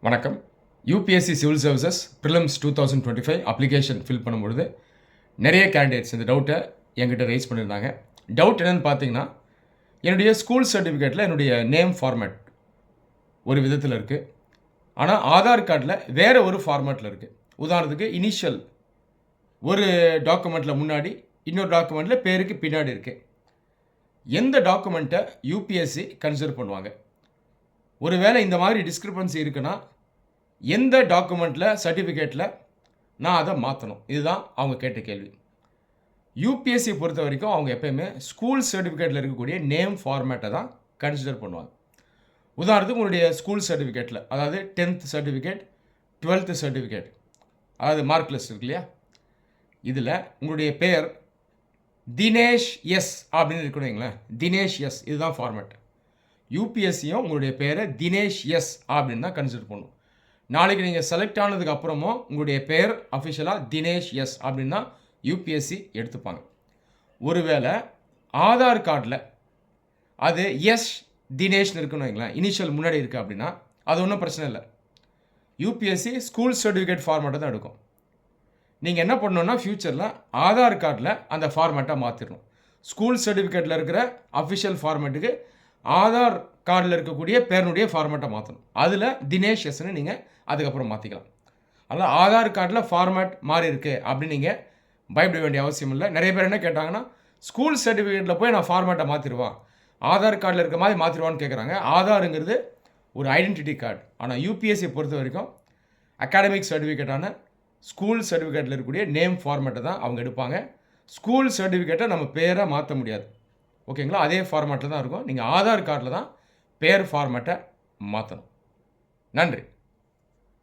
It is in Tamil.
வணக்கம். UPSC civil services prelims 2025 application fill பண்ணும்பொழுது நிறைய கேண்டிடேட்ஸ் இந்த டவுட்டை என்கிட்ட ரைஸ் பண்ணியிருந்தாங்க. டவுட் என்னென்னு பார்த்தீங்கன்னா, என்னுடைய ஸ்கூல் சர்டிஃபிகேட்டில் என்னுடைய நேம் ஃபார்மேட் ஒரு விதத்தில் இருக்குது. ஆனால் ஆதார் கார்டில் வேறு ஒரு ஃபார்மேட்டில் இருக்குது. உதாரணத்துக்கு இனிஷியல் ஒரு டாக்குமெண்ட்டில் முன்னாடி, இன்னொரு டாக்குமெண்ட்டில் பேருக்கு பின்னாடி இருக்குது. எந்த டாக்குமெண்ட்டை யூபிஎஸ்சி கன்சிடர் பண்ணுவாங்க? ஒருவேளை இந்த மாதிரி டிஸ்கிரிப்பன்சி இருக்குன்னா, எந்த டாக்குமெண்ட்டில் சர்டிஃபிகேட்டில் நான் அதை மாற்றணும்? இதுதான் அவங்க கேட்ட கேள்வி. யூபிஎஸ்சி பொறுத்த வரைக்கும் அவங்க எப்பயுமே ஸ்கூல் சர்டிஃபிகேட்டில் இருக்கக்கூடிய நேம் ஃபார்மேட்டை தான் கன்சிடர் பண்ணுவாங்க. உதாரணத்துக்கு உங்களுடைய ஸ்கூல் சர்டிஃபிகேட்டில், அதாவது 10th சர்டிஃபிகேட், 12th சர்டிஃபிகேட், அதாவது மார்க் லிஸ்ட் இருக்கு இல்லையா? இதில் உங்களுடைய பெயர் தினேஷ் எஸ் அப்படின்னு இருக்கணுங்களேன். தினேஷ் எஸ் இதுதான் ஃபார்மேட். யூபிஎஸ்சியும் உங்களுடைய பேரை தினேஷ் எஸ் அப்படின்னு தான் கன்சிடர் பண்ணும். நாளைக்கு நீங்கள் செலக்ட் ஆனதுக்கு அப்புறமும் உங்களுடைய பேர் அஃபிஷியலாக தினேஷ் எஸ் அப்படின்னு தான் யூபிஎஸ்சி எடுத்துப்பாங்க. ஒருவேளை ஆதார் கார்டில் அது எஸ் தினேஷ்னு இருக்குன்னு வைங்களேன், இனிஷியல் முன்னாடி இருக்குது அப்படின்னா அது ஒன்றும் பிரச்சனை இல்லை. யூபிஎஸ்சி ஸ்கூல் சர்டிஃபிகேட் ஃபார்மேட்டை தான் எடுக்கும். நீங்கள் என்ன பண்ணணுன்னா, ஃப்யூச்சரில் ஆதார் கார்டில் அந்த ஃபார்மேட்டை மாற்றிடணும். ஸ்கூல் சர்டிஃபிகேட்டில் இருக்கிற அஃபிஷியல் ஃபார்மேட்டுக்கு ஆதார் கார்டில் இருக்கக்கூடிய பேரனுடைய ஃபார்மேட்டை மாற்றணும். அதில் தினேஷ் எஸ்ன்னு நீங்கள் அதுக்கப்புறம் மாற்றிக்கலாம். அதனால் ஆதார் கார்டில் ஃபார்மேட் மாறி இருக்குது அப்படின்னு நீங்கள் பயப்பட வேண்டிய அவசியம் இல்லை. நிறைய பேர் என்ன கேட்டாங்கன்னா, ஸ்கூல் சர்டிஃபிகேட்டில் போய் நான் ஃபார்மேட்டை மாற்றிடுவான், ஆதார் கார்டில் இருக்க மாதிரி மாற்றிடுவான்னு கேட்குறாங்க. ஆதாருங்கிறது ஒரு ஐடென்டிட்டி கார்டு. ஆனால் யூபிஎஸ்சி பொறுத்த வரைக்கும் அகாடமிக் சர்டிஃபிகேட்டான ஸ்கூல் சர்டிஃபிகேட்டில் இருக்கக்கூடிய நேம் ஃபார்மேட்டை தான் அவங்க எடுப்பாங்க. ஸ்கூல் சர்டிஃபிகேட்டை நம்ம பேரை மாற்ற முடியாது. ஓகேங்களா? அதே ஃபார்மேட்டில் தான் இருக்கும். நீங்கள் ஆதார் கார்டில் தான் பேர் ஃபார்மேட்டை மாற்றணும். நன்றி.